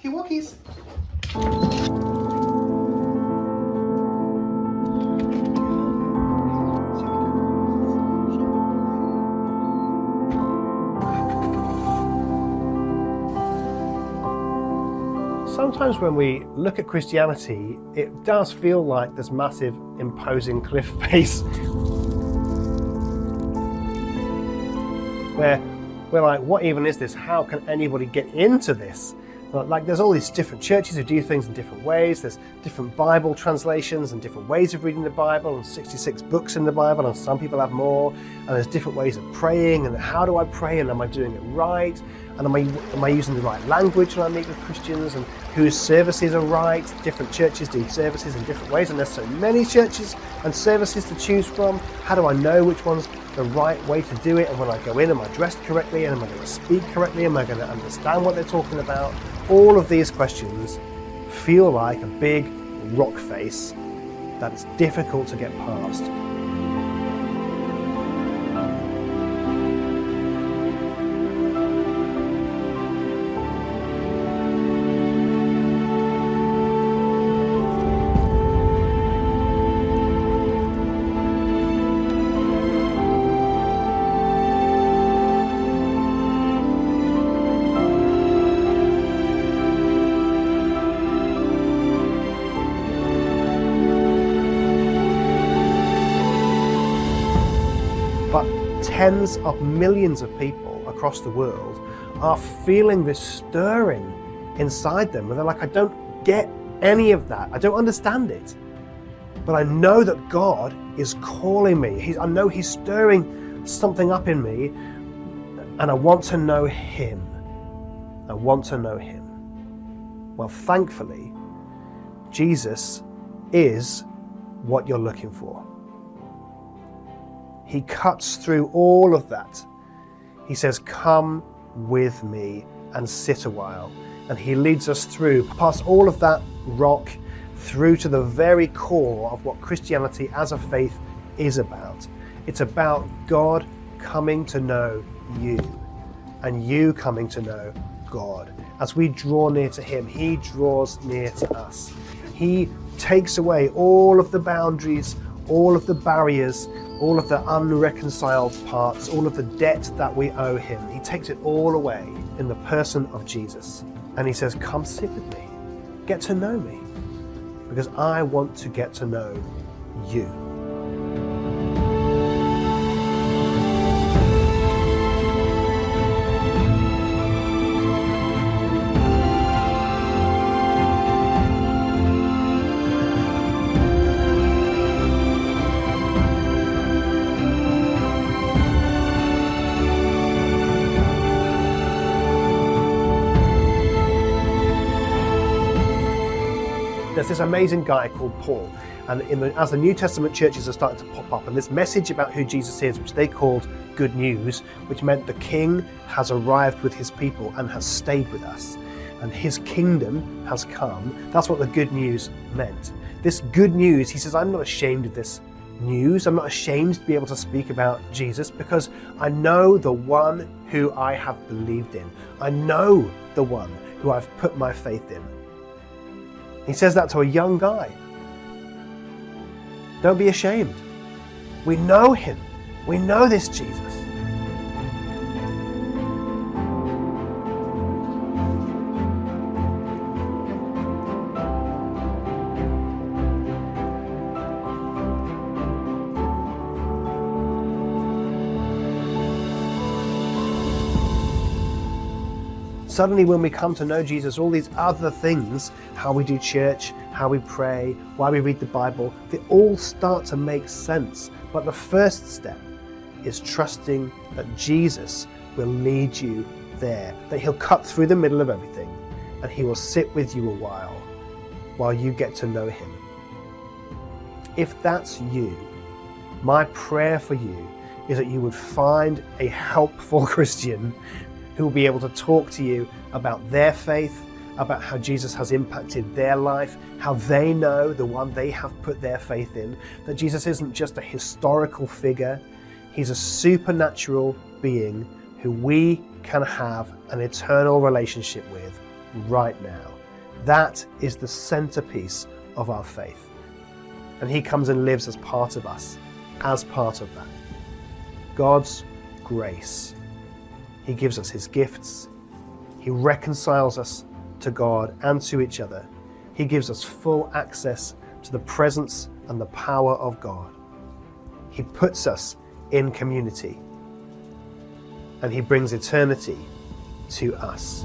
Okay, walkies. Sometimes when we look at Christianity, it does feel like this massive, imposing cliff face where we're like, what even is this? How can anybody get into this? Like, there's all these different churches who do things in different ways. There's different Bible translations and different ways of reading the Bible, and 66 books in the Bible, and some people have more. And there's different ways of praying, and how do I pray, and am I doing it right? And am I using the right language when I meet with Christians, and whose services are right? Different churches do services in different ways, and there's so many churches and services to choose from. How do I know which one's the right way to do it? And when I go in, am I dressed correctly? And am I going to speak correctly? Am I going to understand what they're talking about? All of these questions feel like a big rock face that's difficult to get past. But tens of millions of people across the world are feeling this stirring inside them. And they're like, I don't get any of that. I don't understand it. But I know that God is calling me. I know He's stirring something up in me. And I want to know Him. I want to know Him. Well, thankfully, Jesus is what you're looking for. He cuts through all of that. He says, come with me and sit a while. And He leads us through, past all of that rock, through to the very core of what Christianity as a faith is about. It's about God coming to know you, and you coming to know God. As we draw near to Him, He draws near to us. He takes away all of the boundaries, all of the barriers, all of the unreconciled parts, all of the debt that we owe Him. He takes it all away in the person of Jesus. And He says, come sit with me, get to know me, because I want to get to know you. There's this amazing guy called Paul, and as the New Testament churches are starting to pop up, and this message about who Jesus is, which they called good news, which meant the King has arrived with His people and has stayed with us, and His kingdom has come. That's what the good news meant. This good news, he says, I'm not ashamed of this news. I'm not ashamed to be able to speak about Jesus, because I know the one who I have believed in. I know the one who I've put my faith in. He says that to a young guy. Don't be ashamed. We know Him. We know this Jesus. Suddenly when we come to know Jesus, all these other things, how we do church, how we pray, why we read the Bible, they all start to make sense. But the first step is trusting that Jesus will lead you there, that He'll cut through the middle of everything and He will sit with you a while you get to know Him. If that's you, my prayer for you is that you would find a helpful Christian who will be able to talk to you about their faith, about how Jesus has impacted their life, how they know the one they have put their faith in, that Jesus isn't just a historical figure, He's a supernatural being who we can have an eternal relationship with right now. That is the centerpiece of our faith. And he comes and lives as part of us, as part of that. God's grace. He gives us his gifts. He reconciles us to God and to each other. He gives us full access to the presence and the power of God. He puts us in community, and he brings eternity to us.